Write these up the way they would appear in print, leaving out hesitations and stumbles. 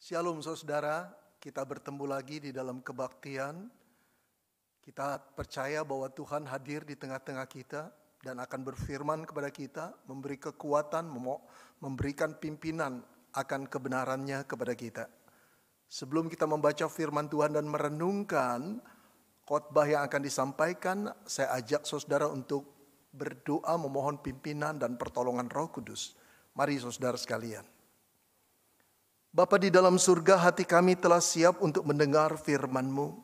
Shalom saudara, kita bertemu lagi di dalam kebaktian. Kita percaya bahwa Tuhan hadir di tengah-tengah kita dan akan berfirman kepada kita, memberi kekuatan, memberikan pimpinan akan kebenarannya kepada kita. Sebelum kita membaca firman Tuhan dan merenungkan khotbah yang akan disampaikan, saya ajak saudara untuk berdoa memohon pimpinan dan pertolongan Roh Kudus. Mari saudara sekalian. Bapa di dalam surga, hati kami telah siap untuk mendengar firman-Mu.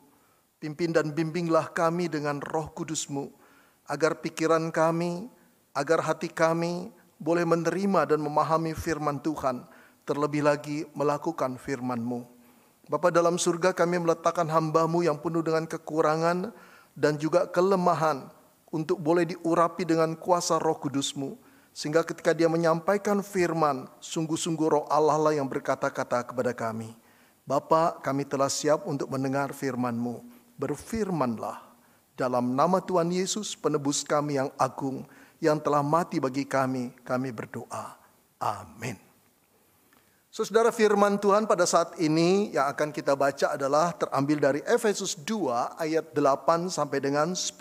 Pimpin dan bimbinglah kami dengan Roh Kudus-Mu, agar pikiran kami, agar hati kami boleh menerima dan memahami firman Tuhan, terlebih lagi melakukan firman-Mu. Bapa dalam surga, kami meletakkan hamba-Mu yang penuh dengan kekurangan dan juga kelemahan untuk boleh diurapi dengan kuasa Roh Kudus-Mu. Sehingga ketika dia menyampaikan firman, sungguh-sungguh Roh Allah lah yang berkata-kata kepada kami. Bapa, kami telah siap untuk mendengar firman-Mu. Berfirmanlah dalam nama Tuhan Yesus, penebus kami yang agung, yang telah mati bagi kami berdoa. Amin. Saudara, firman Tuhan pada saat ini yang akan kita baca adalah terambil dari Efesus 2 ayat 8 sampai dengan 10.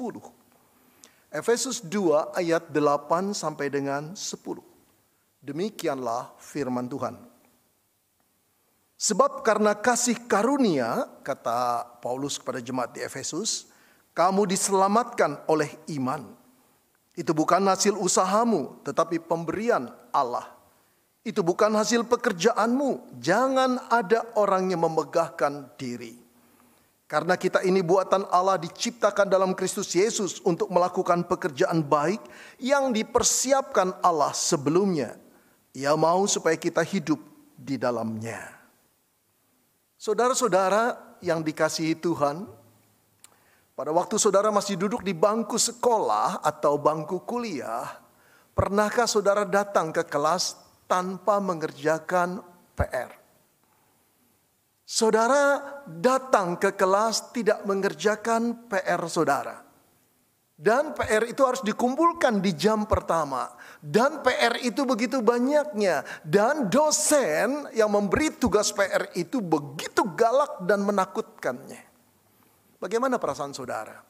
Efesus 2 ayat 8 sampai dengan 10. Demikianlah firman Tuhan. Sebab karena kasih karunia, kata Paulus kepada jemaat di Efesus, kamu diselamatkan oleh iman. Itu bukan hasil usahamu, tetapi pemberian Allah. Itu bukan hasil pekerjaanmu, jangan ada orang yang memegahkan diri. Karena kita ini buatan Allah, diciptakan dalam Kristus Yesus untuk melakukan pekerjaan baik yang dipersiapkan Allah sebelumnya. Ia mau supaya kita hidup di dalamnya. Saudara-saudara yang dikasihi Tuhan, pada waktu saudara masih duduk di bangku sekolah atau bangku kuliah, pernahkah saudara datang ke kelas tanpa mengerjakan PR? Saudara datang ke kelas tidak mengerjakan PR saudara. Dan PR itu harus dikumpulkan di jam pertama. Dan PR itu begitu banyaknya. Dan dosen yang memberi tugas PR itu begitu galak dan menakutkannya. Bagaimana perasaan saudara?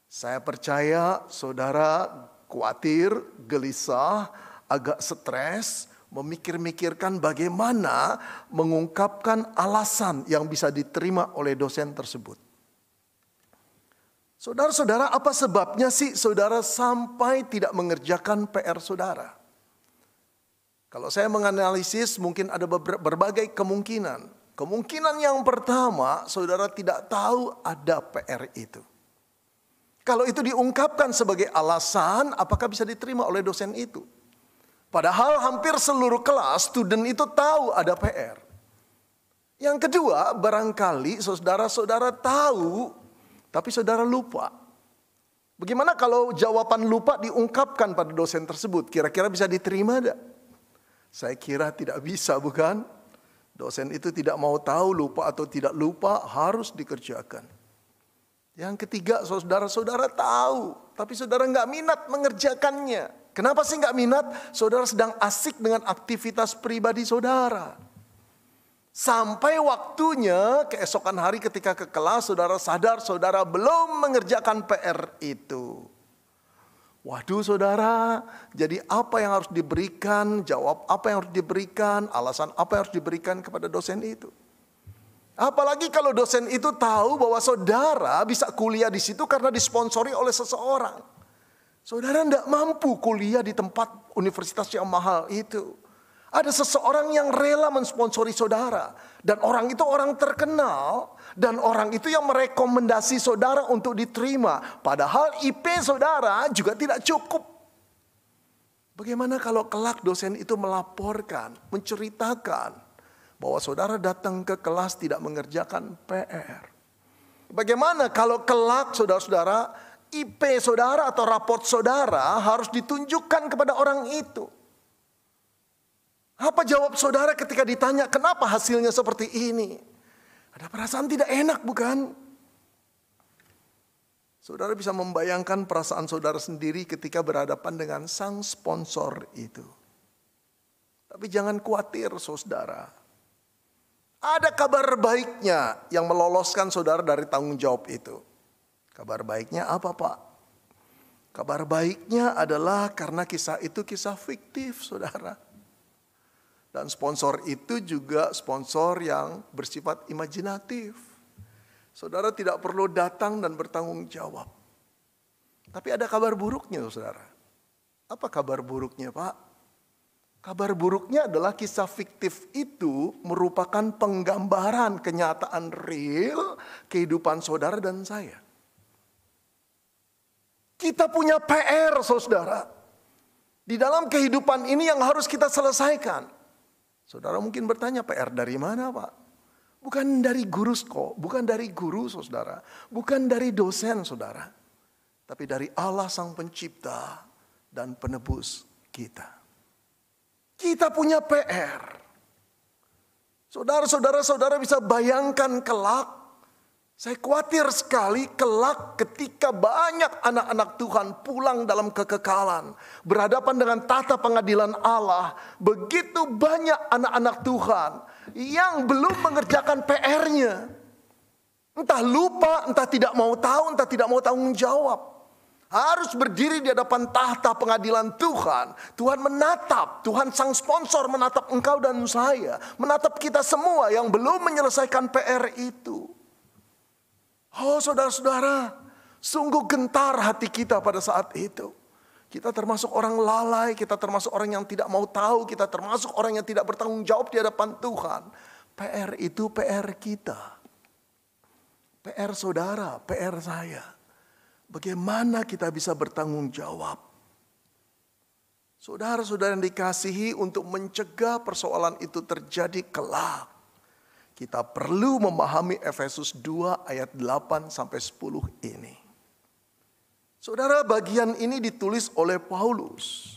Saya percaya saudara khawatir, gelisah, agak stres, memikir-mikirkan bagaimana mengungkapkan alasan yang bisa diterima oleh dosen tersebut. Saudara-saudara, apa sebabnya sih saudara sampai tidak mengerjakan PR saudara? Kalau saya menganalisis, mungkin ada berbagai kemungkinan. Kemungkinan yang pertama, saudara tidak tahu ada PR itu. Kalau itu diungkapkan sebagai alasan, apakah bisa diterima oleh dosen itu? Padahal hampir seluruh kelas, student itu tahu ada PR. Yang kedua, barangkali saudara-saudara tahu, tapi saudara lupa. Bagaimana kalau jawaban lupa diungkapkan pada dosen tersebut? Kira-kira bisa diterima tidak? Saya kira tidak bisa, bukan? Dosen itu tidak mau tahu lupa atau tidak lupa, harus dikerjakan. Yang ketiga, saudara-saudara tahu, tapi saudara nggak minat mengerjakannya. Kenapa sih nggak minat? Saudara sedang asik dengan aktivitas pribadi saudara. Sampai waktunya keesokan hari ketika ke kelas, saudara sadar saudara belum mengerjakan PR itu. Waduh saudara, jadi apa yang harus diberikan, jawab apa yang harus diberikan, alasan apa yang harus diberikan kepada dosen itu. Apalagi kalau dosen itu tahu bahwa saudara bisa kuliah di situ karena disponsori oleh seseorang. Saudara tidak mampu kuliah di tempat universitas yang mahal itu. Ada seseorang yang rela mensponsori saudara. Dan orang itu orang terkenal. Dan orang itu yang merekomendasi saudara untuk diterima. Padahal IP saudara juga tidak cukup. Bagaimana kalau kelak dosen itu melaporkan, menceritakan bahwa saudara datang ke kelas tidak mengerjakan PR? Bagaimana kalau kelak saudara-saudara IP saudara atau raport saudara harus ditunjukkan kepada orang itu? Apa jawab saudara ketika ditanya kenapa hasilnya seperti ini? Ada perasaan tidak enak, bukan? Saudara bisa membayangkan perasaan saudara sendiri ketika berhadapan dengan sang sponsor itu. Tapi jangan khawatir saudara. Ada kabar baiknya yang meloloskan saudara dari tanggung jawab itu. Kabar baiknya apa, Pak? Kabar baiknya adalah karena kisah itu kisah fiktif, saudara. Dan sponsor itu juga sponsor yang bersifat imajinatif. Saudara tidak perlu datang dan bertanggung jawab. Tapi ada kabar buruknya, saudara. Apa kabar buruknya, Pak? Kabar buruknya adalah kisah fiktif itu merupakan penggambaran kenyataan real kehidupan saudara dan saya. Kita punya PR, saudara. Di dalam kehidupan ini yang harus kita selesaikan. Saudara mungkin bertanya, PR dari mana, Pak? Bukan dari guru kok, bukan dari guru, saudara. Bukan dari dosen, saudara. Tapi dari Allah Sang Pencipta dan Penebus kita. Kita punya PR. Saudara bisa bayangkan kelak. Saya khawatir sekali kelak ketika banyak anak-anak Tuhan pulang dalam kekekalan. Berhadapan dengan tata pengadilan Allah. Begitu banyak anak-anak Tuhan yang belum mengerjakan PR-nya. Entah lupa, entah tidak mau tahu, entah tidak mau tanggung jawab. Harus berdiri di hadapan tahta pengadilan Tuhan. Tuhan menatap, Tuhan sang sponsor menatap engkau dan saya. Menatap kita semua yang belum menyelesaikan PR itu. Oh saudara-saudara, sungguh gentar hati kita pada saat itu. Kita termasuk orang lalai, kita termasuk orang yang tidak mau tahu, kita termasuk orang yang tidak bertanggung jawab di hadapan Tuhan. PR itu PR kita. PR saudara, PR saya. Bagaimana kita bisa bertanggung jawab? Saudara-saudara yang dikasihi, untuk mencegah persoalan itu terjadi kelak, kita perlu memahami Efesus 2 ayat 8 sampai 10 ini. Saudara, bagian ini ditulis oleh Paulus.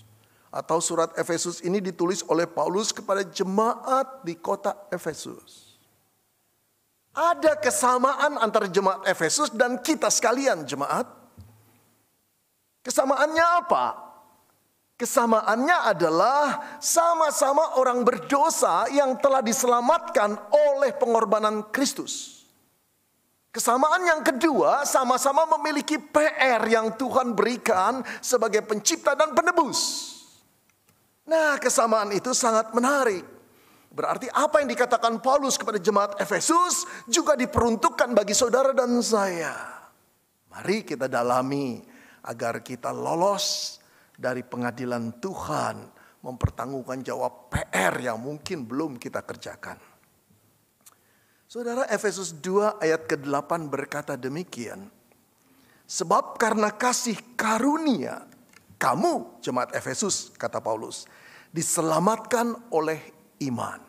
Atau surat Efesus ini ditulis oleh Paulus kepada jemaat di kota Efesus. Ada kesamaan antara jemaat Efesus dan kita sekalian, jemaat. Kesamaannya apa? Kesamaannya adalah sama-sama orang berdosa yang telah diselamatkan oleh pengorbanan Kristus. Kesamaan yang kedua, sama-sama memiliki PR yang Tuhan berikan sebagai pencipta dan penebus. Nah, kesamaan itu sangat menarik. Berarti apa yang dikatakan Paulus kepada jemaat Efesus juga diperuntukkan bagi saudara dan saya. Mari kita dalami agar kita lolos dari pengadilan Tuhan, mempertanggungjawabkan jawab PR yang mungkin belum kita kerjakan. Saudara, Efesus 2 ayat ke-8 berkata demikian. Sebab karena kasih karunia, kamu jemaat Efesus, kata Paulus, diselamatkan oleh iman.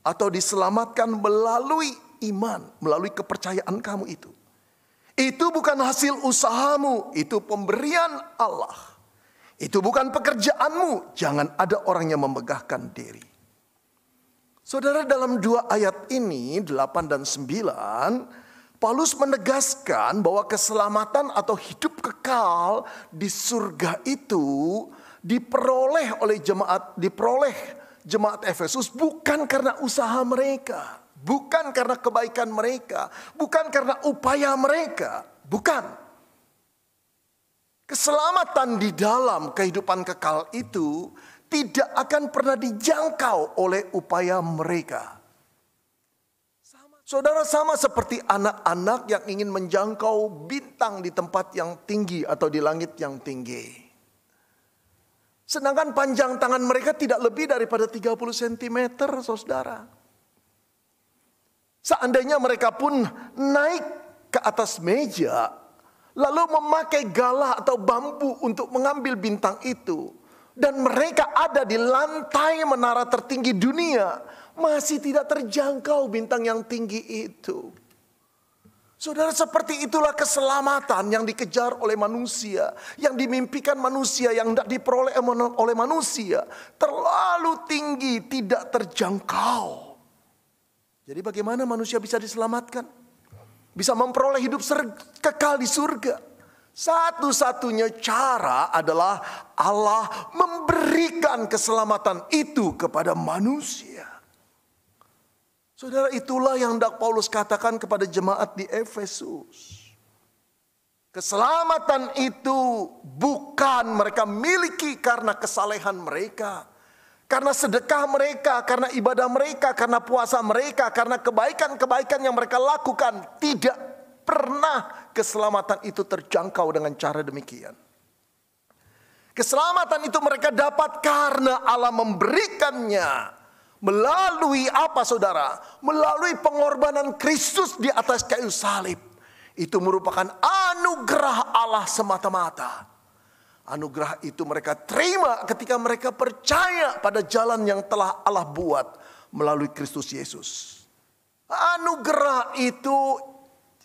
Atau diselamatkan melalui iman, melalui kepercayaan kamu itu. Itu bukan hasil usahamu, itu pemberian Allah. Itu bukan pekerjaanmu, jangan ada orang yang memegahkan diri. Saudara, dalam 2 ayat ini, 8 dan 9, Paulus menegaskan bahwa keselamatan atau hidup kekal di surga itu diperoleh jemaat Efesus bukan karena usaha mereka. Bukan karena kebaikan mereka, bukan karena upaya mereka, bukan. Keselamatan di dalam kehidupan kekal itu tidak akan pernah dijangkau oleh upaya mereka. Saudara, sama seperti anak-anak yang ingin menjangkau bintang di tempat yang tinggi atau di langit yang tinggi. Sedangkan panjang tangan mereka tidak lebih daripada 30 cm, saudara. Seandainya mereka pun naik ke atas meja, lalu memakai galah atau bambu untuk mengambil bintang itu, dan mereka ada di lantai menara tertinggi dunia, masih tidak terjangkau bintang yang tinggi itu. Saudara, seperti itulah keselamatan yang dikejar oleh manusia, yang dimimpikan manusia, yang tidak diperoleh oleh manusia, terlalu tinggi, tidak terjangkau. Jadi bagaimana manusia bisa diselamatkan? Bisa memperoleh hidup kekal di surga. Satu-satunya cara adalah Allah memberikan keselamatan itu kepada manusia. Saudara, itulah yang hendak Paulus katakan kepada jemaat di Efesus. Keselamatan itu bukan mereka miliki karena kesalehan mereka, karena sedekah mereka, karena ibadah mereka, karena puasa mereka, karena kebaikan-kebaikan yang mereka lakukan. Tidak pernah keselamatan itu terjangkau dengan cara demikian. Keselamatan itu mereka dapat karena Allah memberikannya. Melalui apa saudara? Melalui pengorbanan Kristus di atas kayu salib. Itu merupakan anugerah Allah semata-mata. Anugerah itu mereka terima ketika mereka percaya pada jalan yang telah Allah buat melalui Kristus Yesus. Anugerah itu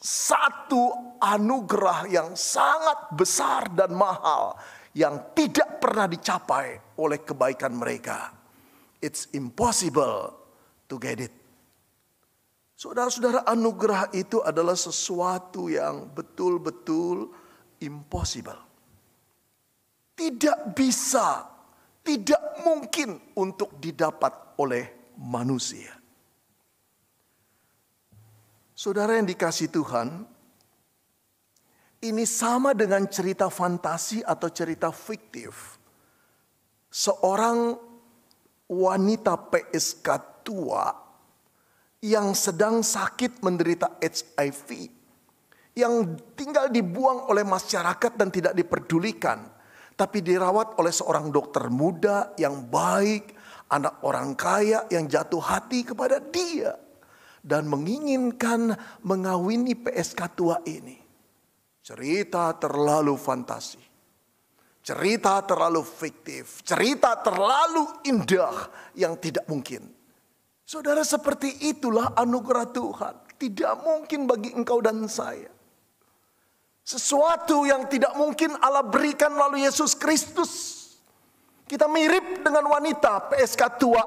satu anugerah yang sangat besar dan mahal yang tidak pernah dicapai oleh kebaikan mereka. It's impossible to get it. Saudara-saudara, anugerah itu adalah sesuatu yang betul-betul impossible. Tidak bisa, tidak mungkin untuk didapat oleh manusia. Saudara yang dikasihi Tuhan, ini sama dengan cerita fantasi atau cerita fiktif. Seorang wanita PSK tua yang sedang sakit menderita HIV, yang tinggal dibuang oleh masyarakat dan tidak diperdulikan, tapi dirawat oleh seorang dokter muda yang baik, anak orang kaya yang jatuh hati kepada dia dan menginginkan mengawini PSK tua ini. Cerita terlalu fantasi. Cerita terlalu fiktif, cerita terlalu indah yang tidak mungkin. Saudara, seperti itulah anugerah Tuhan. Tidak mungkin bagi engkau dan saya. Sesuatu yang tidak mungkin Allah berikan melalui Yesus Kristus. Kita mirip dengan wanita PSK tua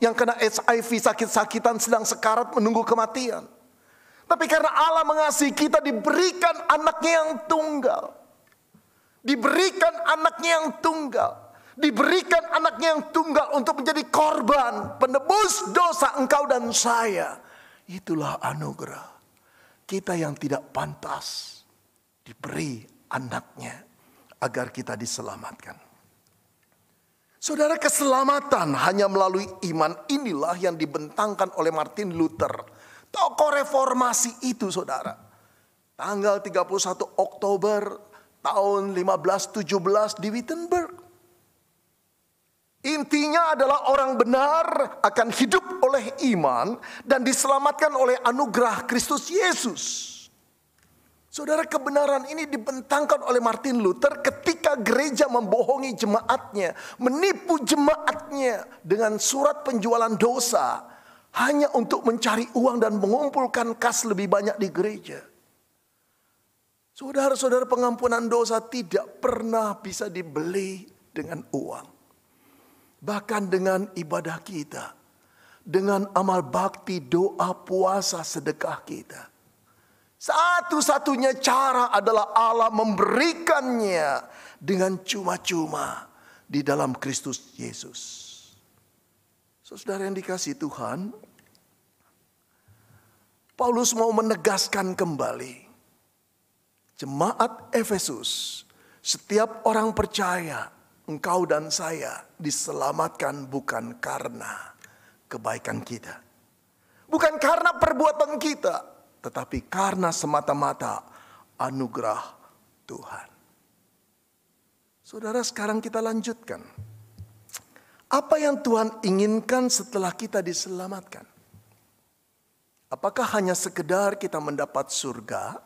yang kena HIV, sakit-sakitan, sedang sekarat menunggu kematian. Tapi karena Allah mengasihi kita, diberikan anaknya yang tunggal. Diberikan anaknya yang tunggal. Diberikan anaknya yang tunggal untuk menjadi korban penebus dosa engkau dan saya. Itulah anugerah. Kita yang tidak pantas diberi anaknya agar kita diselamatkan. Saudara, keselamatan hanya melalui iman inilah yang dibentangkan oleh Martin Luther. Tokoh reformasi itu saudara. Tanggal 31 Oktober tahun 1517 di Wittenberg. Intinya adalah orang benar akan hidup oleh iman dan diselamatkan oleh anugerah Kristus Yesus. Saudara, kebenaran ini dibentangkan oleh Martin Luther ketika gereja membohongi jemaatnya, menipu jemaatnya dengan surat penjualan dosa hanya untuk mencari uang dan mengumpulkan kas lebih banyak di gereja. Saudara-saudara, pengampunan dosa tidak pernah bisa dibeli dengan uang. Bahkan dengan ibadah kita. Dengan amal bakti, doa, puasa, sedekah kita. Satu-satunya cara adalah Allah memberikannya dengan cuma-cuma di dalam Kristus Yesus. Saudara yang dikasihi Tuhan, Paulus mau menegaskan kembali. Jemaat Efesus, setiap orang percaya, engkau dan saya diselamatkan bukan karena kebaikan kita. Bukan karena perbuatan kita, tetapi karena semata-mata anugerah Tuhan. Saudara, sekarang kita lanjutkan. Apa yang Tuhan inginkan setelah kita diselamatkan? Apakah hanya sekedar kita mendapat surga?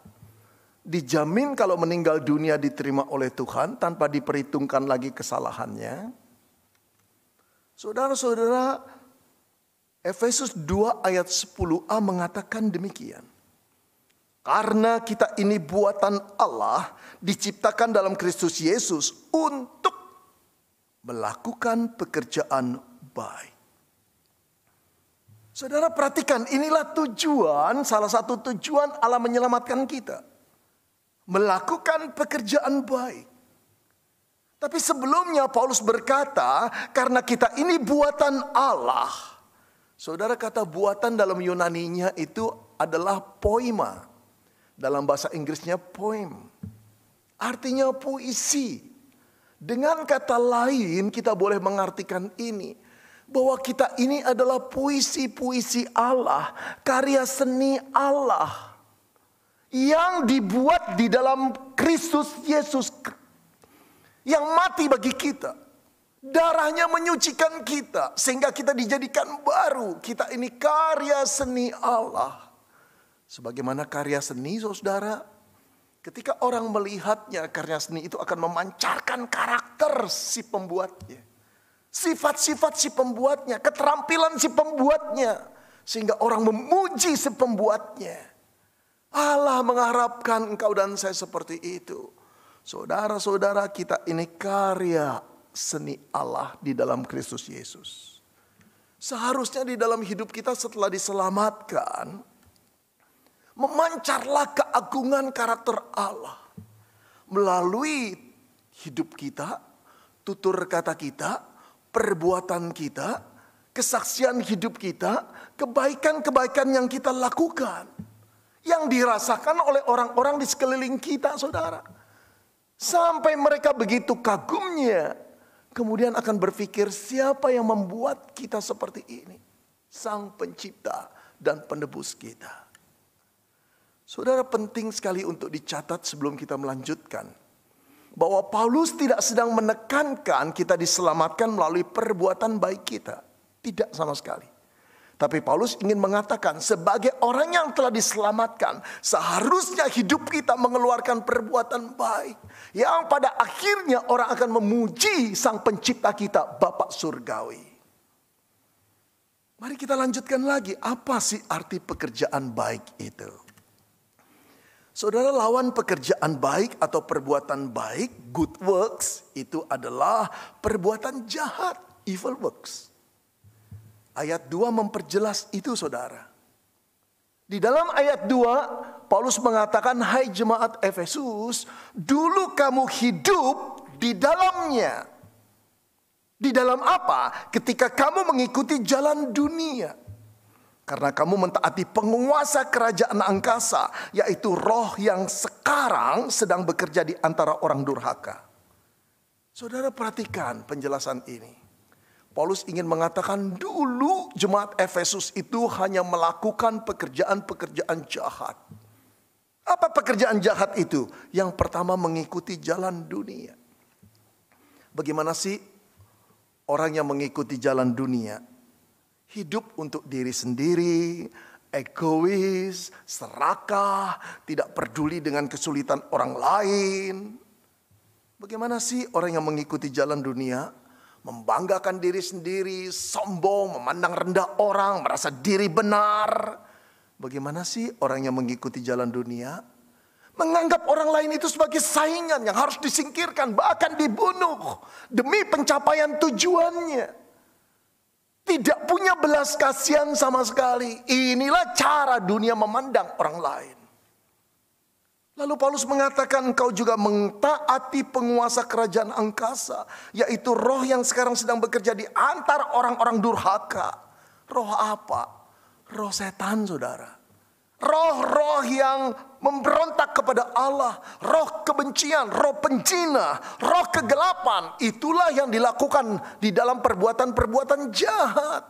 Dijamin kalau meninggal dunia diterima oleh Tuhan tanpa diperhitungkan lagi kesalahannya. Saudara-saudara, Efesus 2 ayat 10a mengatakan demikian. Karena kita ini buatan Allah, diciptakan dalam Kristus Yesus untuk melakukan pekerjaan baik. Saudara, perhatikan, inilah tujuan, salah satu tujuan Allah menyelamatkan kita. Melakukan pekerjaan baik. Tapi sebelumnya Paulus berkata, karena kita ini buatan Allah, Saudara, kata buatan dalam Yunaninya itu adalah poema. Dalam bahasa Inggrisnya poem. Artinya puisi. Dengan kata lain kita boleh mengartikan ini. Bahwa kita ini adalah puisi-puisi Allah. Karya seni Allah. Yang dibuat di dalam Kristus Yesus. Yang mati bagi kita. Darahnya menyucikan kita. Sehingga kita dijadikan baru. Kita ini karya seni Allah. Sebagaimana karya seni, saudara. Ketika orang melihatnya, karya seni itu akan memancarkan karakter si pembuatnya. Sifat-sifat si pembuatnya. Keterampilan si pembuatnya. Sehingga orang memuji si pembuatnya. Allah mengharapkan engkau dan saya seperti itu. Saudara-saudara, kita ini karya seni Allah di dalam Kristus Yesus. Seharusnya di dalam hidup kita setelah diselamatkan, memancarlah keagungan karakter Allah. Melalui hidup kita, tutur kata kita, perbuatan kita, kesaksian hidup kita, kebaikan-kebaikan yang kita lakukan. Yang dirasakan oleh orang-orang di sekeliling kita, saudara. Sampai mereka begitu kagumnya. Kemudian akan berpikir, siapa yang membuat kita seperti ini? Sang pencipta dan penebus kita. Saudara, penting sekali untuk dicatat sebelum kita melanjutkan. Bahwa Paulus tidak sedang menekankan kita diselamatkan melalui perbuatan baik kita. Tidak sama sekali. Tapi Paulus ingin mengatakan sebagai orang yang telah diselamatkan. Seharusnya hidup kita mengeluarkan perbuatan baik. Yang pada akhirnya orang akan memuji sang pencipta kita, Bapa Surgawi. Mari kita lanjutkan lagi. Apa sih arti pekerjaan baik itu? Saudara, lawan pekerjaan baik atau perbuatan baik, good works, itu adalah perbuatan jahat, evil works. Ayat 2 memperjelas itu, saudara. Di dalam ayat 2, Paulus mengatakan, hai jemaat Efesus, dulu kamu hidup di dalamnya. Di dalam apa? Ketika kamu mengikuti jalan dunia. Karena kamu mentaati penguasa kerajaan angkasa, yaitu roh yang sekarang sedang bekerja di antara orang durhaka. Saudara, perhatikan penjelasan ini. Paulus ingin mengatakan dulu jemaat Efesus itu hanya melakukan pekerjaan-pekerjaan jahat. Apa pekerjaan jahat itu? Yang pertama, mengikuti jalan dunia. Bagaimana sih orang yang mengikuti jalan dunia? Hidup untuk diri sendiri, egois, serakah, tidak peduli dengan kesulitan orang lain. Bagaimana sih orang yang mengikuti jalan dunia? Membanggakan diri sendiri, sombong, memandang rendah orang, merasa diri benar. Bagaimana sih orang yang mengikuti jalan dunia? Menganggap orang lain itu sebagai saingan yang harus disingkirkan, bahkan dibunuh demi pencapaian tujuannya. Tidak punya belas kasihan sama sekali. Inilah cara dunia memandang orang lain. Lalu Paulus mengatakan engkau juga mentaati penguasa kerajaan angkasa. Yaitu roh yang sekarang sedang bekerja di antara orang-orang durhaka. Roh apa? Roh setan, saudara. Roh-roh yang memberontak kepada Allah. Roh kebencian, roh penjina, roh kegelapan. Itulah yang dilakukan di dalam perbuatan-perbuatan jahat.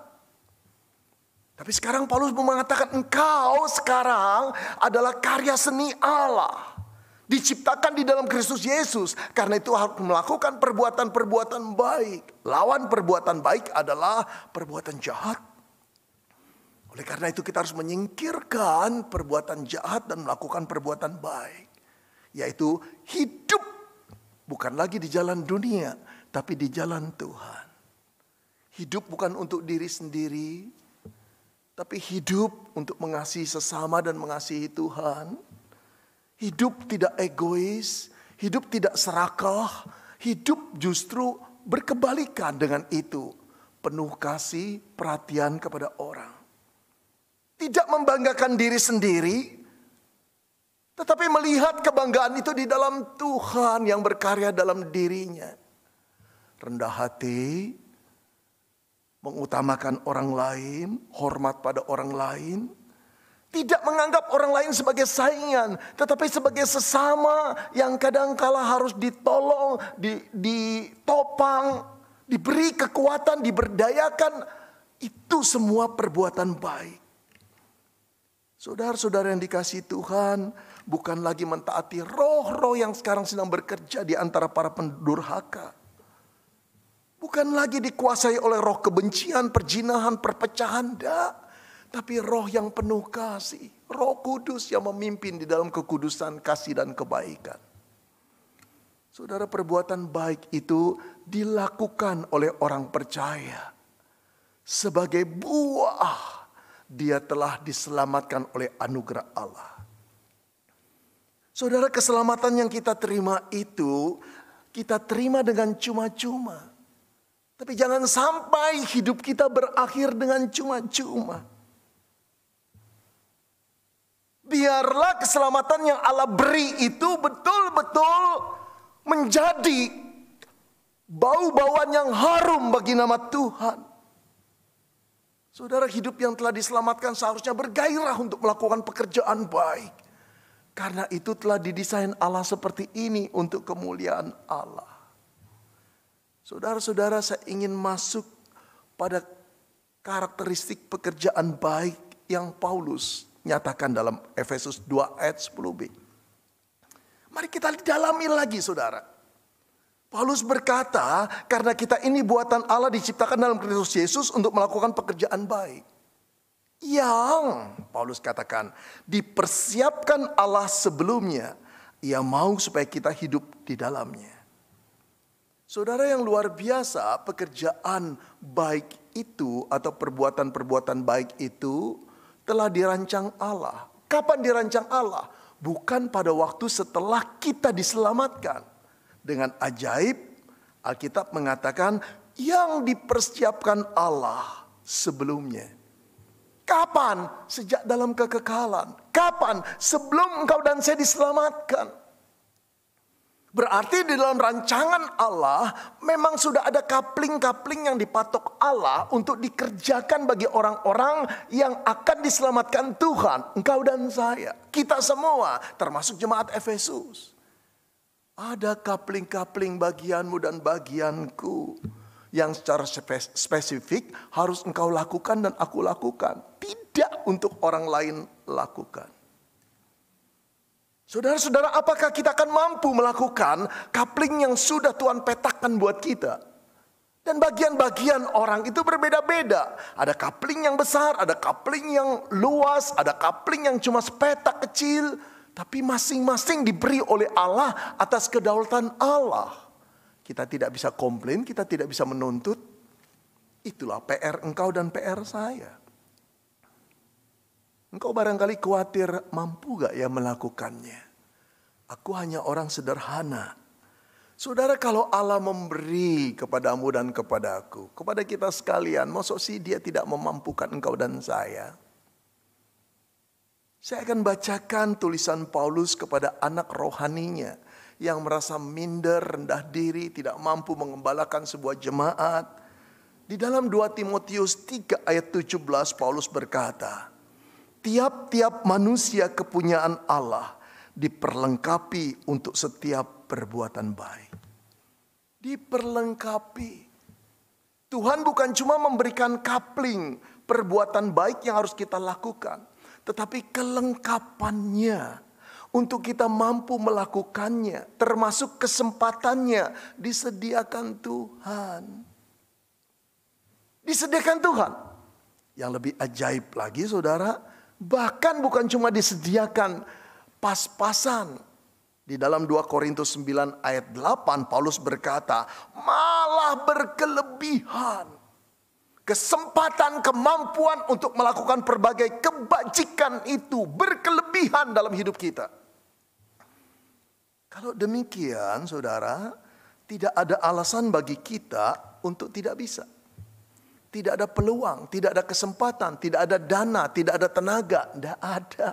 Tapi sekarang Paulus mengatakan engkau sekarang adalah karya seni Allah. Diciptakan di dalam Kristus Yesus. Karena itu harus melakukan perbuatan-perbuatan baik. Lawan perbuatan baik adalah perbuatan jahat. Oleh karena itu kita harus menyingkirkan perbuatan jahat dan melakukan perbuatan baik. Yaitu hidup bukan lagi di jalan dunia, tapi di jalan Tuhan. Hidup bukan untuk diri sendiri, tapi hidup untuk mengasihi sesama dan mengasihi Tuhan. Hidup tidak egois, hidup tidak serakah, hidup justru berkebalikan dengan itu. Penuh kasih, perhatian kepada orang. Tidak membanggakan diri sendiri, tetapi melihat kebanggaan itu di dalam Tuhan yang berkarya dalam dirinya. Rendah hati, mengutamakan orang lain, hormat pada orang lain, tidak menganggap orang lain sebagai saingan, tetapi sebagai sesama yang kadangkala harus ditolong, ditopang, diberi kekuatan, diberdayakan. Itu semua perbuatan baik. Saudara-saudara yang dikasihi Tuhan, bukan lagi mentaati roh-roh yang sekarang sedang bekerja di antara para pendurhaka. Bukan lagi dikuasai oleh roh kebencian, perjinahan, perpecahan, enggak. Tapi roh yang penuh kasih, Roh Kudus yang memimpin di dalam kekudusan, kasih dan kebaikan. Saudara, perbuatan baik itu dilakukan oleh orang percaya. Sebagai buah, dia telah diselamatkan oleh anugerah Allah. Saudara, keselamatan yang kita terima itu, kita terima dengan cuma-cuma. Tapi jangan sampai hidup kita berakhir dengan cuma-cuma. Biarlah keselamatan yang Allah beri itu betul-betul menjadi bau-bauan yang harum bagi nama Tuhan. Saudara, hidup yang telah diselamatkan seharusnya bergairah untuk melakukan pekerjaan baik. Karena itu telah didesain Allah seperti ini untuk kemuliaan Allah. Saudara-saudara, saya ingin masuk pada karakteristik pekerjaan baik yang Paulus nyatakan dalam Efesus 2 ayat 10b. Mari kita dalami lagi, saudara. Paulus berkata, karena kita ini buatan Allah diciptakan dalam Kristus Yesus untuk melakukan pekerjaan baik. Yang, Paulus katakan, dipersiapkan Allah sebelumnya. Ia mau supaya kita hidup di dalamnya. Saudara yang luar biasa, pekerjaan baik itu atau perbuatan-perbuatan baik itu telah dirancang Allah. Kapan dirancang Allah? Bukan pada waktu setelah kita diselamatkan. Dengan ajaib, Alkitab mengatakan yang dipersiapkan Allah sebelumnya. Kapan? Sejak dalam kekekalan. Kapan? Sebelum engkau dan saya diselamatkan. Berarti di dalam rancangan Allah memang sudah ada kapling-kapling yang dipatok Allah untuk dikerjakan bagi orang-orang yang akan diselamatkan Tuhan. Engkau dan saya, kita semua, termasuk jemaat Efesus. Ada kapling-kapling bagianmu dan bagianku yang secara spesifik harus engkau lakukan dan aku lakukan. Tidak untuk orang lain lakukan. Saudara-saudara, apakah kita akan mampu melakukan kapling yang sudah Tuhan petakan buat kita? Dan bagian-bagian orang itu berbeda-beda. Ada kapling yang besar, ada kapling yang luas, ada kapling yang cuma sepetak kecil. Tapi masing-masing diberi oleh Allah atas kedaulatan Allah. Kita tidak bisa komplain, kita tidak bisa menuntut. Itulah PR engkau dan PR saya. Engkau barangkali khawatir, mampu gak ya melakukannya? Aku hanya orang sederhana. Saudara, kalau Allah memberi kepadamu dan kepadaku, kepada kita sekalian, maksud sih dia tidak memampukan engkau dan saya? Saya akan bacakan tulisan Paulus kepada anak rohaninya yang merasa minder, rendah diri, tidak mampu mengembalakan sebuah jemaat. Di dalam 2 Timotius 3 ayat 17 Paulus berkata, tiap-tiap manusia kepunyaan Allah diperlengkapi untuk setiap perbuatan baik. Diperlengkapi. Tuhan bukan cuma memberikan kapling perbuatan baik yang harus kita lakukan, tetapi kelengkapannya untuk kita mampu melakukannya, termasuk kesempatannya disediakan Tuhan. Disediakan Tuhan. Yang lebih ajaib lagi, saudara, bahkan bukan cuma disediakan pas-pasan. Di dalam 2 Korintus 9 ayat 8 Paulus berkata, malah berkelebihan. Kesempatan, kemampuan untuk melakukan berbagai kebajikan itu berkelebihan dalam hidup kita. Kalau demikian, saudara, tidak ada alasan bagi kita untuk tidak bisa. Tidak ada peluang, tidak ada kesempatan, tidak ada dana, tidak ada tenaga, tidak ada.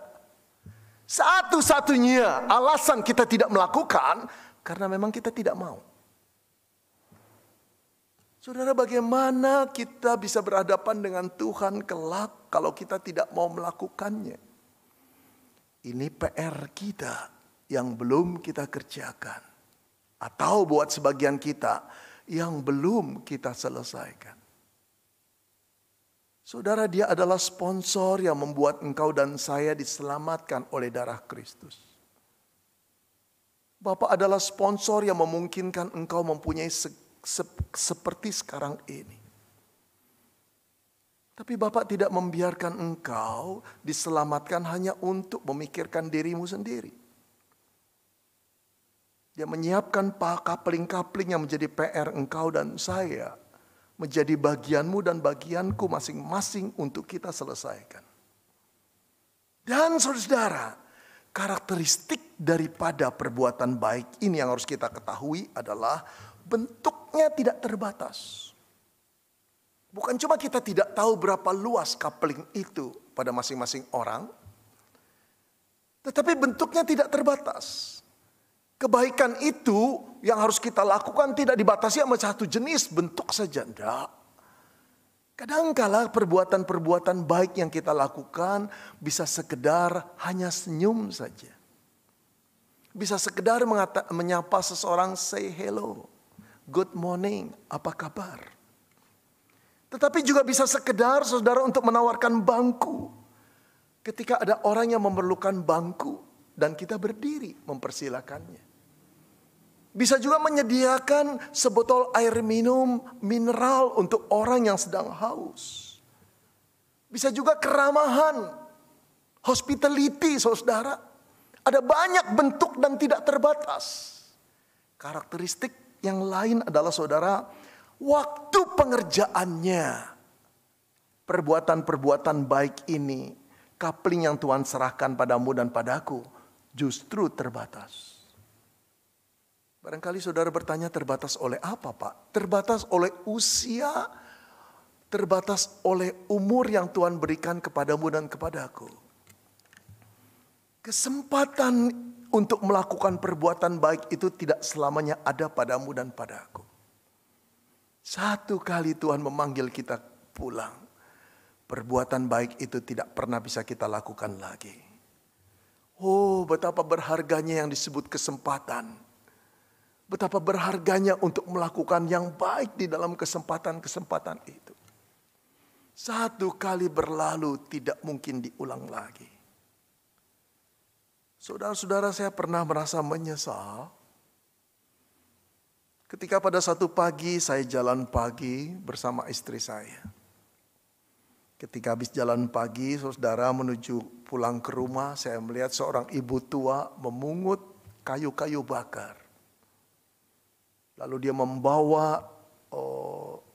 Satu-satunya alasan kita tidak melakukan karena memang kita tidak mau. Saudara, bagaimana kita bisa berhadapan dengan Tuhan kelak kalau kita tidak mau melakukannya? Ini PR kita yang belum kita kerjakan. Atau buat sebagian kita yang belum kita selesaikan. Saudara, Dia adalah sponsor yang membuat engkau dan saya diselamatkan oleh darah Kristus. Bapa adalah sponsor yang memungkinkan engkau mempunyai seperti sekarang ini. Tapi Bapak tidak membiarkan engkau diselamatkan hanya untuk memikirkan dirimu sendiri. Dia menyiapkan kapling-kapling yang menjadi PR engkau dan saya. Menjadi bagianmu dan bagianku masing-masing untuk kita selesaikan. Dan saudara, karakteristik daripada perbuatan baik ini yang harus kita ketahui adalah bentuknya tidak terbatas. Bukan cuma kita tidak tahu berapa luas kapling itu pada masing-masing orang. Tetapi bentuknya tidak terbatas. Kebaikan itu yang harus kita lakukan tidak dibatasi sama satu jenis bentuk saja. Tidak. Kadangkala perbuatan-perbuatan baik yang kita lakukan bisa sekedar hanya senyum saja. Bisa sekedar menyapa seseorang, say hello, good morning, apa kabar. Tetapi juga bisa sekedar saudara untuk menawarkan bangku. Ketika ada orang yang memerlukan bangku dan kita berdiri mempersilakannya. Bisa juga menyediakan sebotol air minum mineral untuk orang yang sedang haus. Bisa juga keramahan, hospitality saudara. Ada banyak bentuk dan tidak terbatas. Karakteristik yang lain adalah saudara, waktu pengerjaannya. Perbuatan-perbuatan baik ini, kapling yang Tuhan serahkan padamu dan padaku justru terbatas. Barangkali saudara bertanya, terbatas oleh apa, Pak? Terbatas oleh usia, terbatas oleh umur yang Tuhan berikan kepadamu dan kepadaku. Kesempatan untuk melakukan perbuatan baik itu tidak selamanya ada padamu dan padaku. Satu kali Tuhan memanggil kita pulang, perbuatan baik itu tidak pernah bisa kita lakukan lagi. Oh, betapa berharganya yang disebut kesempatan. Betapa berharganya untuk melakukan yang baik di dalam kesempatan-kesempatan itu. Satu kali berlalu tidak mungkin diulang lagi. Saudara-saudara, saya pernah merasa menyesal. Ketika pada satu pagi saya jalan pagi bersama istri saya. Ketika habis jalan pagi, saudara menuju pulang ke rumah, saya melihat seorang ibu tua memungut kayu-kayu bakar. Lalu dia membawa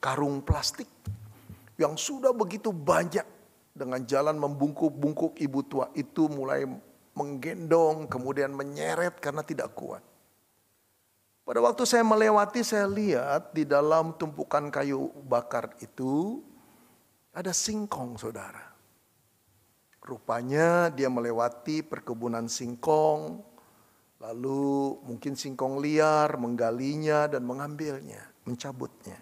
karung plastik yang sudah begitu banyak. Dengan jalan membungkuk-bungkuk, ibu tua itu mulai menggendong, kemudian menyeret karena tidak kuat. Pada waktu saya melewati, saya lihat di dalam tumpukan kayu bakar itu ada singkong, saudara. Rupanya dia melewati perkebunan singkong. Lalu mungkin singkong liar menggalinya dan mengambilnya, mencabutnya.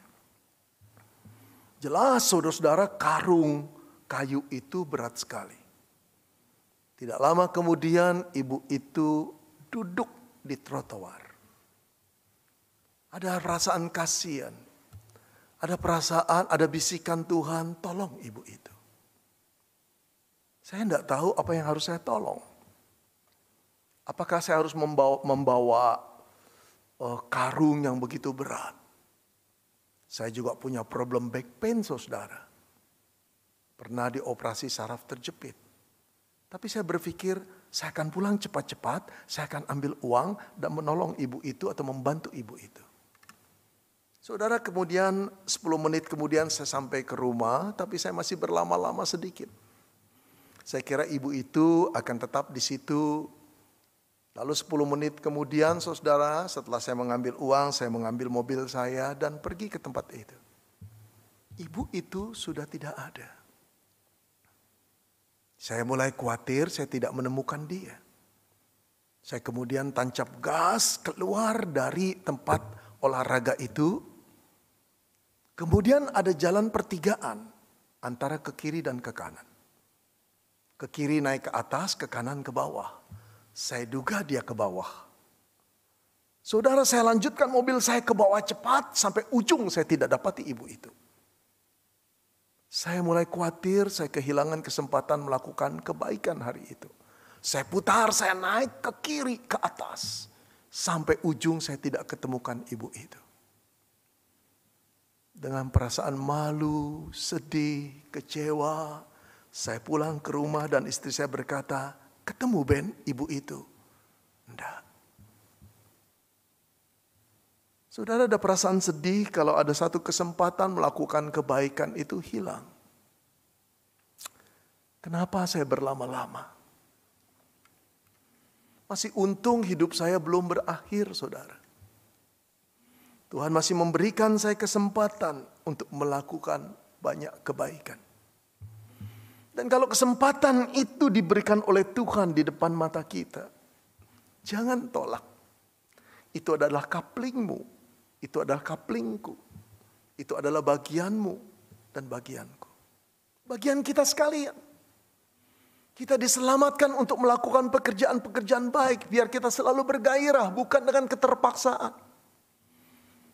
Jelas saudara-saudara, karung kayu itu berat sekali. Tidak lama kemudian ibu itu duduk di trotoar. Ada perasaan kasihan. Ada perasaan, ada bisikan Tuhan, tolong ibu itu. Saya tidak tahu apa yang harus saya tolong. Apakah saya harus membawa karung yang begitu berat? Saya juga punya problem back pain, saudara. Pernah dioperasi saraf terjepit. Tapi saya berpikir, saya akan pulang cepat-cepat, saya akan ambil uang dan menolong ibu itu atau membantu ibu itu. Saudara, kemudian 10 menit kemudian saya sampai ke rumah, tapi saya masih berlama-lama sedikit. Saya kira ibu itu akan tetap di situ. Lalu 10 menit kemudian, saudara, setelah saya mengambil uang, saya mengambil mobil saya dan pergi ke tempat itu. Ibu itu sudah tidak ada. Saya mulai khawatir, saya tidak menemukan dia. Saya kemudian tancap gas keluar dari tempat olahraga itu, Kemudian ada jalan pertigaan antara ke kiri dan ke kanan. Ke kiri naik ke atas, ke kanan ke bawah. Saya duga dia ke bawah. Saudara, saya lanjutkan mobil saya ke bawah cepat sampai ujung saya tidak dapati ibu itu. Saya mulai khawatir, saya kehilangan kesempatan melakukan kebaikan hari itu. Saya putar, saya naik ke kiri, ke atas. Sampai ujung saya tidak ketemukan ibu itu. Dengan perasaan malu, sedih, kecewa, saya pulang ke rumah dan istri saya berkata, ketemu Ben ibu itu? Enggak. Saudara, ada perasaan sedih kalau ada satu kesempatan melakukan kebaikan itu hilang. Kenapa saya berlama-lama? Masih untung hidup saya belum berakhir, saudara. Tuhan masih memberikan saya kesempatan untuk melakukan banyak kebaikan. Dan kalau kesempatan itu diberikan oleh Tuhan di depan mata kita, jangan tolak. Itu adalah kaplingmu, itu adalah kaplingku, itu adalah bagianmu dan bagianku. Bagian kita sekalian. Kita diselamatkan untuk melakukan pekerjaan-pekerjaan baik, biar kita selalu bergairah, bukan dengan keterpaksaan.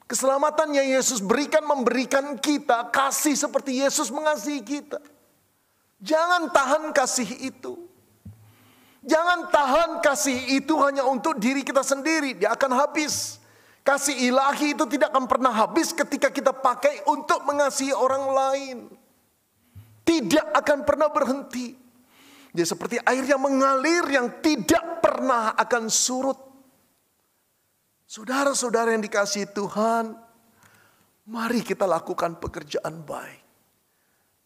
Keselamatan yang Yesus berikan memberikan kita kasih seperti Yesus mengasihi kita. Jangan tahan kasih itu. Jangan tahan kasih itu hanya untuk diri kita sendiri. Dia akan habis. Kasih ilahi itu tidak akan pernah habis ketika kita pakai untuk mengasihi orang lain. Tidak akan pernah berhenti. Dia seperti air yang mengalir yang tidak pernah akan surut. Saudara-saudara yang dikasihi Tuhan, mari kita lakukan pekerjaan baik.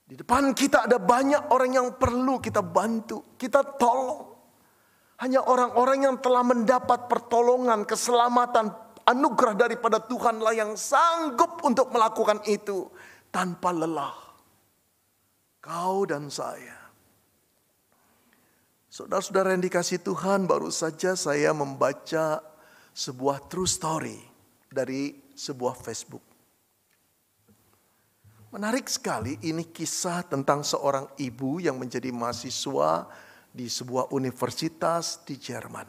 Di depan kita ada banyak orang yang perlu kita bantu, kita tolong. Hanya orang-orang yang telah mendapat pertolongan, keselamatan, anugerah daripada Tuhanlah yang sanggup untuk melakukan itu tanpa lelah. Kau dan saya. Saudara-saudara yang dikasihi Tuhan, baru saja saya membaca sebuah true story dari sebuah Facebook. Menarik sekali, ini kisah tentang seorang ibu yang menjadi mahasiswa di sebuah universitas di Jerman.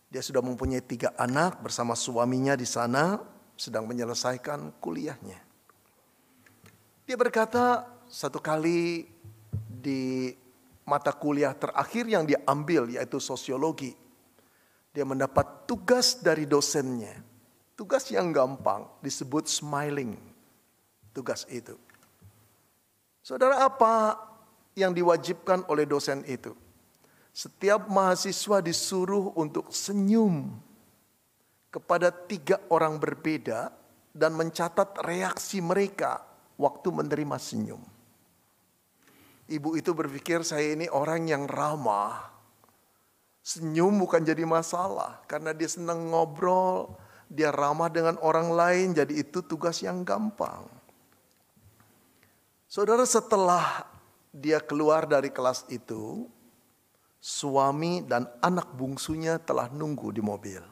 Dia sudah mempunyai 3 anak bersama suaminya di sana, sedang menyelesaikan kuliahnya. Dia berkata, satu kali di mata kuliah terakhir yang dia ambil, yaitu sosiologi, dia mendapat tugas dari dosennya. Tugas yang gampang, disebut smiling. Tugas itu. Saudara, apa yang diwajibkan oleh dosen itu? Setiap mahasiswa disuruh untuk senyum kepada 3 orang berbeda dan mencatat reaksi mereka waktu menerima senyum. Ibu itu berpikir, saya ini orang yang ramah. Senyum bukan jadi masalah karena dia senang ngobrol, dia ramah dengan orang lain, jadi itu tugas yang gampang. Saudara, setelah dia keluar dari kelas itu, suami dan anak bungsunya telah nunggu di mobil.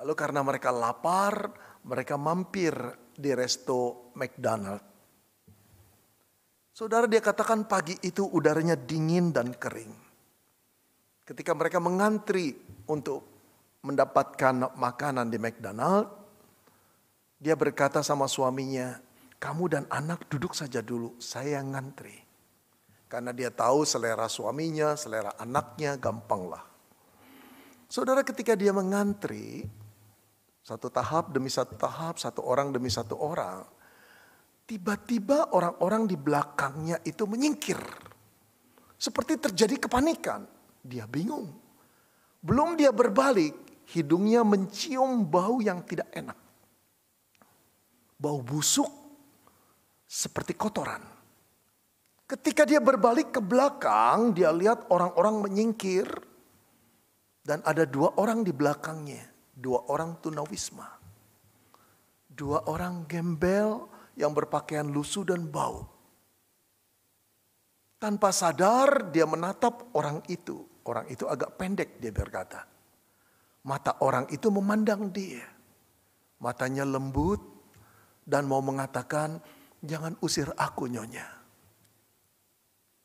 Lalu karena mereka lapar, mereka mampir di resto McDonald. Saudara, dia katakan pagi itu udaranya dingin dan kering. Ketika mereka mengantri untuk mendapatkan makanan di McDonald, dia berkata sama suaminya, kamu dan anak duduk saja dulu, saya ngantri. Karena dia tahu selera suaminya, selera anaknya, gampanglah. Saudara, ketika dia mengantri, satu tahap demi satu tahap, satu orang demi satu orang, tiba-tiba orang-orang di belakangnya itu menyingkir. Seperti terjadi kepanikan. Dia bingung. Belum dia berbalik, hidungnya mencium bau yang tidak enak. Bau busuk. Seperti kotoran. Ketika dia berbalik ke belakang, dia lihat orang-orang menyingkir. Dan ada 2 orang di belakangnya. 2 orang tunawisma. 2 orang gembel yang berpakaian lusuh dan bau. Tanpa sadar dia menatap orang itu. Orang itu agak pendek, dia berkata. Mata orang itu memandang dia. Matanya lembut dan mau mengatakan, jangan usir aku Nyonya.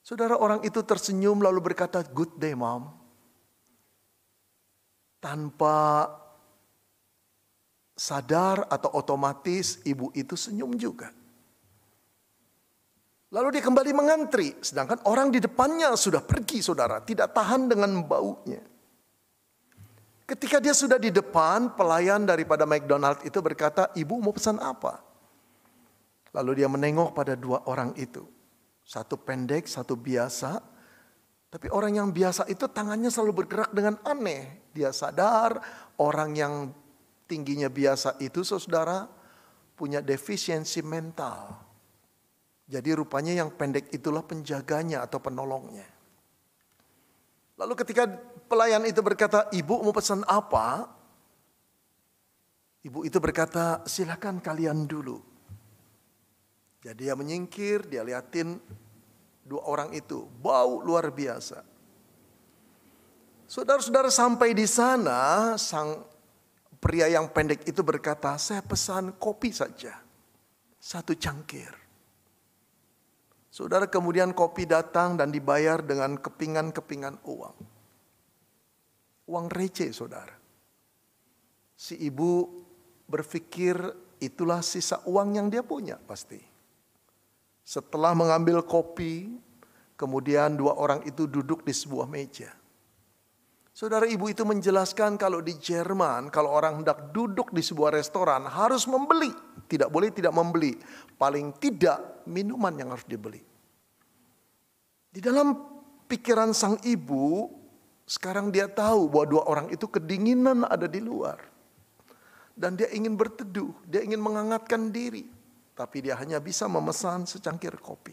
Saudara, orang itu tersenyum lalu berkata, good day Mom. Tanpa sadar atau otomatis ibu itu senyum juga. Lalu dia kembali mengantri, sedangkan orang di depannya sudah pergi saudara, tidak tahan dengan baunya. Ketika dia sudah di depan, pelayan daripada McDonald itu berkata, ibu mau pesan apa? Lalu dia menengok pada dua orang itu. Satu pendek, satu biasa. Tapi orang yang biasa itu tangannya selalu bergerak dengan aneh. Dia sadar orang yang tingginya biasa itu saudara punya defisiensi mental. Jadi rupanya yang pendek itulah penjaganya atau penolongnya. Lalu ketika pelayan itu berkata, ibu mau pesan apa? Ibu itu berkata, silakan kalian dulu. Jadi dia menyingkir, dia liatin dua orang itu, bau luar biasa. Saudara-saudara sampai di sana, sang pria yang pendek itu berkata, saya pesan kopi saja, 1 cangkir. Saudara, kemudian kopi datang dan dibayar dengan kepingan-kepingan uang. Uang receh saudara. Si ibu berpikir itulah sisa uang yang dia punya pasti. Setelah mengambil kopi, kemudian dua orang itu duduk di sebuah meja. Saudara, ibu itu menjelaskan kalau di Jerman, kalau orang hendak duduk di sebuah restoran harus membeli. Tidak boleh tidak membeli. Paling tidak minuman yang harus dibeli. Di dalam pikiran sang ibu, sekarang dia tahu bahwa dua orang itu kedinginan ada di luar. Dan dia ingin berteduh, dia ingin menghangatkan diri. Tapi dia hanya bisa memesan secangkir kopi.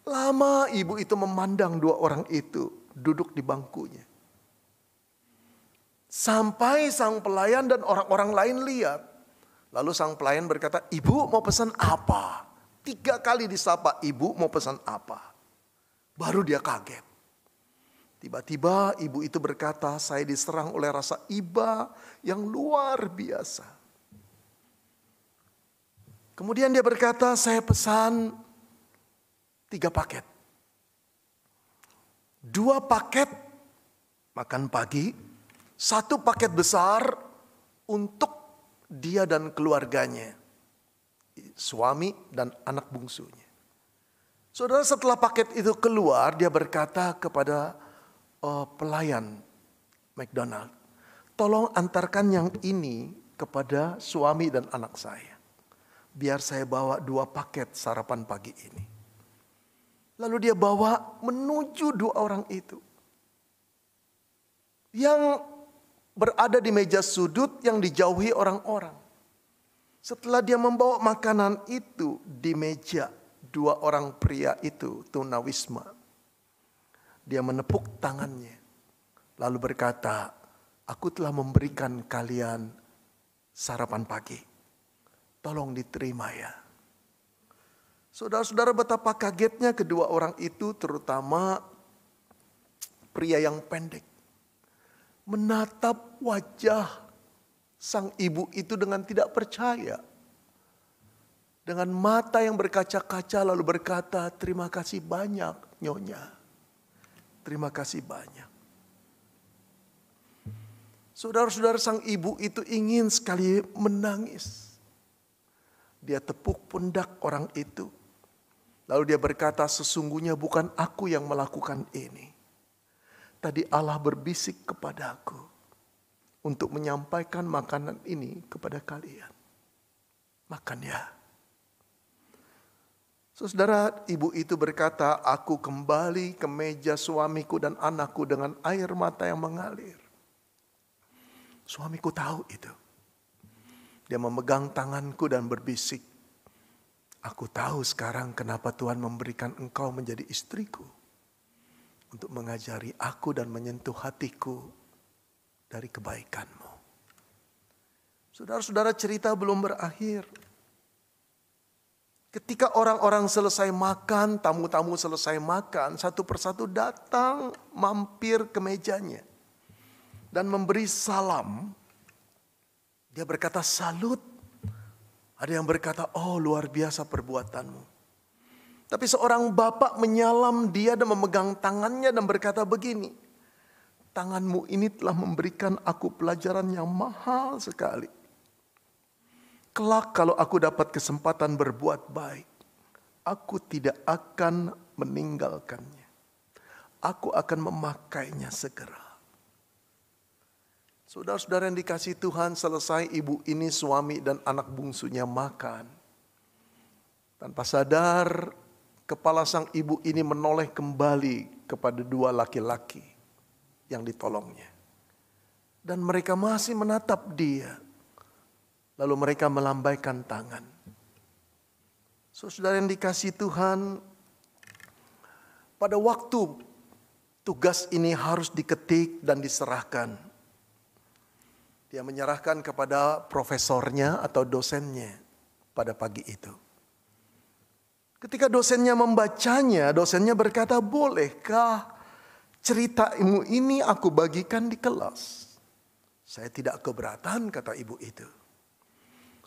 Lama ibu itu memandang dua orang itu duduk di bangkunya. Sampai sang pelayan dan orang-orang lain lihat. Lalu sang pelayan berkata, ibu mau pesan apa? 3 kali disapa, ibu mau pesan apa? Baru dia kaget. Tiba-tiba ibu itu berkata, saya diserang oleh rasa iba yang luar biasa. Kemudian dia berkata, saya pesan 3 paket. 2 paket makan pagi, 1 paket besar untuk dia dan keluarganya, suami dan anak bungsunya. Saudara, setelah paket itu keluar, dia berkata kepada pelayan McDonald, tolong antarkan yang ini kepada suami dan anak saya. Biar saya bawa 2 paket sarapan pagi ini. Lalu dia bawa menuju 2 orang itu. Yang berada di meja sudut yang dijauhi orang-orang. Setelah dia membawa makanan itu di meja 2 orang pria itu, tunawisma. Dia menepuk tangannya. Lalu berkata, aku telah memberikan kalian sarapan pagi. Tolong diterima ya. Saudara-saudara, betapa kagetnya kedua orang itu, terutama pria yang pendek. Menatap wajah sang ibu itu dengan tidak percaya. Dengan mata yang berkaca-kaca lalu berkata, terima kasih banyak Nyonya. Terima kasih banyak. Saudara-saudara, sang ibu itu ingin sekali menangis. Dia tepuk pundak orang itu. Lalu dia berkata, sesungguhnya bukan aku yang melakukan ini. Tadi Allah berbisik kepadaku untuk menyampaikan makanan ini kepada kalian. Makan ya. Saudara, ibu itu berkata, aku kembali ke meja suamiku dan anakku dengan air mata yang mengalir. Suamiku tahu itu. Dia memegang tanganku dan berbisik, aku tahu sekarang kenapa Tuhan memberikan engkau menjadi istriku. Untuk mengajari aku dan menyentuh hatiku dari kebaikanmu. Saudara-saudara, cerita belum berakhir. Ketika orang-orang selesai makan, tamu-tamu selesai makan, satu persatu datang mampir ke mejanya. Dan memberi salam. Dia berkata, salut Ada yang berkata, oh luar biasa perbuatanmu. Tapi seorang bapak menyalam dia dan memegang tangannya dan berkata begini, tanganmu ini telah memberikan aku pelajaran yang mahal sekali. Kelak kalau aku dapat kesempatan berbuat baik, aku tidak akan meninggalkannya. Aku akan memakainya segera. Saudara-saudara yang dikasihi Tuhan, selesai ibu ini, suami dan anak bungsunya makan. Tanpa sadar, kepala sang ibu ini menoleh kembali kepada dua laki-laki yang ditolongnya. Dan mereka masih menatap dia. Lalu mereka melambaikan tangan. Saudara yang dikasihi Tuhan, pada waktu tugas ini harus diketik dan diserahkan, dia menyerahkan kepada profesornya atau dosennya pada pagi itu. Ketika dosennya membacanya, dosennya berkata, bolehkah ceritamu ini aku bagikan di kelas? Saya tidak keberatan, kata ibu itu.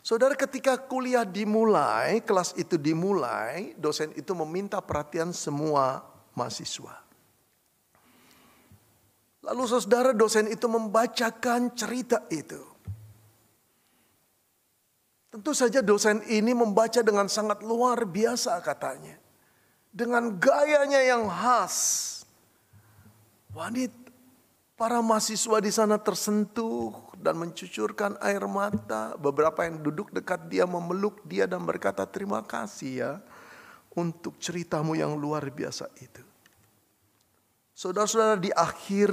Saudara, ketika kuliah dimulai, kelas itu dimulai, dosen itu meminta perhatian semua mahasiswa. Lalu saudara, dosen itu membacakan cerita itu. Tentu saja dosen ini membaca dengan sangat luar biasa katanya. Dengan gayanya yang khas. Para mahasiswa di sana tersentuh dan mencucurkan air mata. Beberapa yang duduk dekat dia memeluk dia dan berkata, terima kasih ya untuk ceritamu yang luar biasa itu. Saudara-saudara, di akhir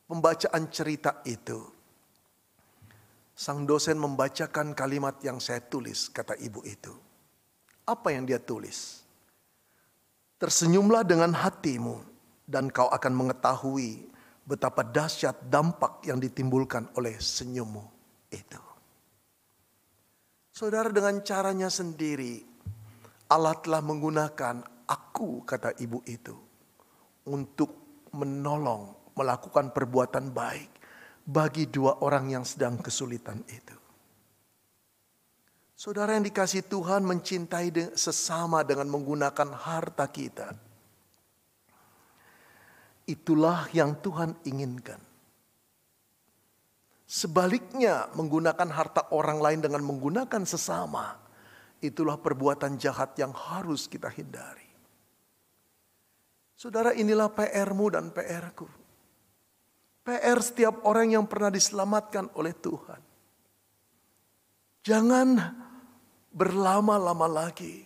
pembacaan cerita itu, sang dosen membacakan kalimat yang saya tulis, kata ibu itu. Apa yang dia tulis? Tersenyumlah dengan hatimu dan kau akan mengetahui betapa dahsyat dampak yang ditimbulkan oleh senyummu itu. Saudara, dengan caranya sendiri, Allah telah menggunakan aku, kata ibu itu, untuk menolong, melakukan perbuatan baik bagi dua orang yang sedang kesulitan itu. Saudara yang dikasihi Tuhan, mencintai sesama dengan menggunakan harta kita. Itulah yang Tuhan inginkan. Sebaliknya, menggunakan harta orang lain dengan menggunakan sesama, itulah perbuatan jahat yang harus kita hindari. Saudara, inilah PR-mu dan PR-ku. PR setiap orang yang pernah diselamatkan oleh Tuhan. Jangan berlama-lama lagi.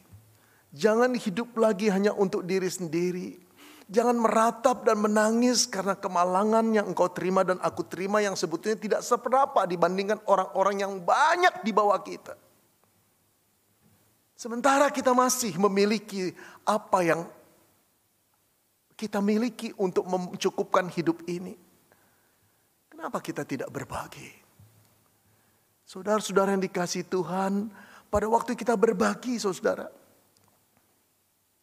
Jangan hidup lagi hanya untuk diri sendiri. Jangan meratap dan menangis karena kemalangan yang engkau terima dan aku terima yang sebetulnya tidak seberapa dibandingkan orang-orang yang banyak di bawah kita. Sementara kita masih memiliki apa yang kita miliki untuk mencukupkan hidup ini. Kenapa kita tidak berbagi? Saudara-saudara yang dikasihi Tuhan, pada waktu kita berbagi, saudara,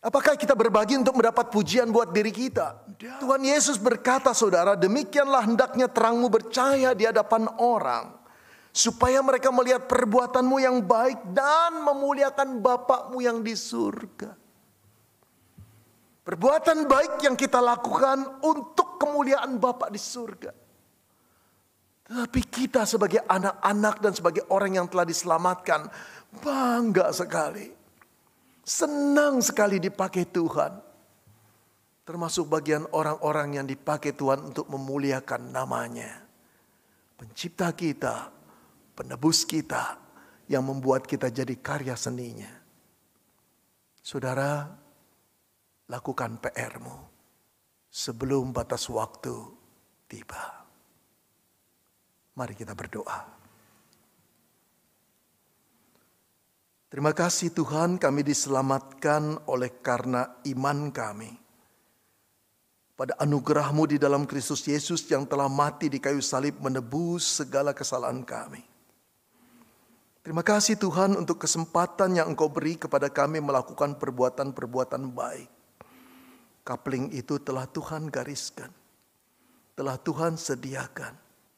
apakah kita berbagi untuk mendapat pujian buat diri kita? Tuhan Yesus berkata, saudara, demikianlah hendaknya terangmu bercahaya di hadapan orang, supaya mereka melihat perbuatanmu yang baik dan memuliakan Bapakmu yang di surga. Perbuatan baik yang kita lakukan untuk kemuliaan Bapa di surga. Tapi kita sebagai anak-anak dan sebagai orang yang telah diselamatkan, bangga sekali. Senang sekali dipakai Tuhan. Termasuk bagian orang-orang yang dipakai Tuhan untuk memuliakan namanya. Pencipta kita, penebus kita, yang membuat kita jadi karya seninya. Saudara, lakukan PR-mu sebelum batas waktu tiba. Mari kita berdoa. Terima kasih Tuhan, kami diselamatkan oleh karena iman kami pada anugerah-Mu di dalam Kristus Yesus yang telah mati di kayu salib menebus segala kesalahan kami. Terima kasih Tuhan untuk kesempatan yang Engkau beri kepada kami melakukan perbuatan-perbuatan baik. Coupling itu telah Tuhan gariskan, telah Tuhan sediakan,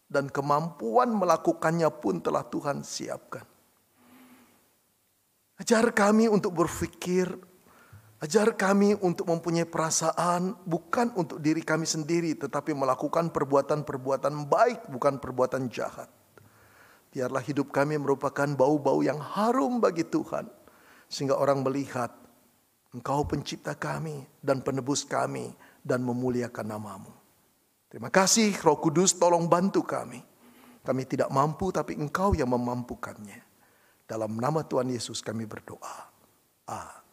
dan kemampuan melakukannya pun telah Tuhan siapkan. Ajar kami untuk berpikir, ajar kami untuk mempunyai perasaan bukan untuk diri kami sendiri, tetapi melakukan perbuatan-perbuatan baik, bukan perbuatan jahat. Biarlah hidup kami merupakan bau-bau yang harum bagi Tuhan, sehingga orang melihat Engkau pencipta kami dan penebus kami dan memuliakan nama-Mu. Terima kasih Roh Kudus, tolong bantu kami. Kami tidak mampu tapi Engkau yang memampukannya. Dalam nama Tuhan Yesus kami berdoa. Amin.